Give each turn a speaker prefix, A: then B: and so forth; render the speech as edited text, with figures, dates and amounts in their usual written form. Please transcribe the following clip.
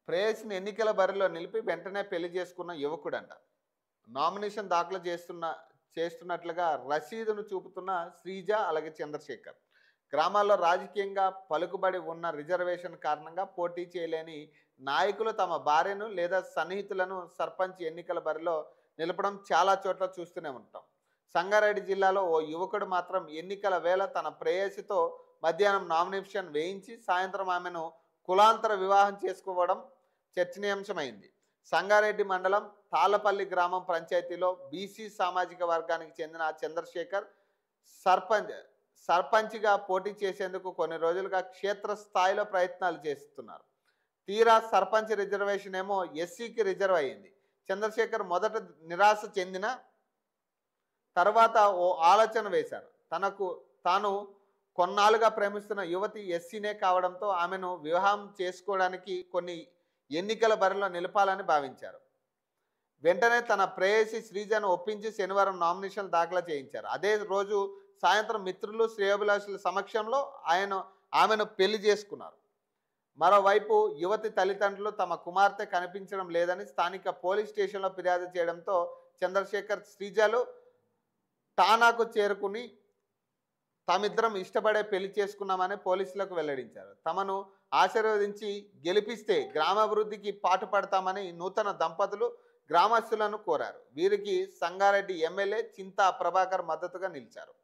A: ప్రేయస్ని ఎన్నికల బరిలో నిలిపి వెంటనే పెళ్లి చేసుకున్న యువకుడంట. నామినేషన్ దాఖలు చేస్తున్నట్లుగా రసీదును చూపుతున్న శ్రీజ అలాగే చంద్రశేఖర్. గ్రామాల్లో రాజకీయంగా పలుకుబడి ఉన్న రిజర్వేషన్ కారణంగా పోటీ చేయలేని నాయకులు తమ భార్యను లేదా సన్నిహితులను సర్పంచ్ ఎన్నికల బరిలో నిలపడం చాలా చోట్ల చూస్తూనే ఉంటాం. సంగారెడ్డి జిల్లాలో ఓ యువకుడు మాత్రం ఎన్నికల వేళ తన ప్రేయసితో మధ్యాహ్నం నామినేషన్ వేయించి సాయంత్రం ఆమెను కులాంతర వివాహం చేసుకోవడం చర్చనీయాంశమైంది. సంగారెడ్డి మండలం తాళ్లపల్లి గ్రామం పంచాయతీలో బీసీ సామాజిక వర్గానికి చెందిన చంద్రశేఖర్ సర్పంచ్ సర్పంచ్గా పోటీ చేసేందుకు కొన్ని రోజులుగా క్షేత్రస్థాయిలో ప్రయత్నాలు చేస్తున్నారు. తీరా సర్పంచ్ రిజర్వేషన్ ఏమో ఎస్సీకి రిజర్వ్ అయ్యింది. చంద్రశేఖర్ మొదట నిరాశ చెందిన తర్వాత ఓ ఆలోచన వేశారు. తాను కొన్నాళ్ళుగా ప్రేమిస్తున్న యువతి ఎస్సీనే కావడంతో ఆమెను వివాహం చేసుకోవడానికి కొన్ని ఎన్నికల బరిలో నిలపాలని భావించారు. వెంటనే తన ప్రేయసి శ్రీజను ఒప్పించి శనివారం నామినేషన్ దాఖలు చేయించారు. అదే రోజు సాయంత్రం మిత్రులు శ్రేయోభిలాషుల సమక్షంలో ఆమెను పెళ్లి చేసుకున్నారు. మరోవైపు యువతి తల్లిదండ్రులు తమ కుమార్తె కనిపించడం లేదని స్థానిక పోలీస్ స్టేషన్లో ఫిర్యాదు చేయడంతో చంద్రశేఖర్ శ్రీజలు ఠానాకు చేరుకుని తామిద్దరం ఇష్టపడే పెళ్లి చేసుకున్నామని పోలీసులకు వెల్లడించారు. తమను ఆశీర్వదించి గెలిపిస్తే గ్రామాభివృద్ధికి పాటుపడతామని నూతన దంపతులు గ్రామస్తులను కోరారు. వీరికి సంగారెడ్డి ఎమ్మెల్యే చింతా ప్రభాకర్ మద్దతుగా నిలిచారు.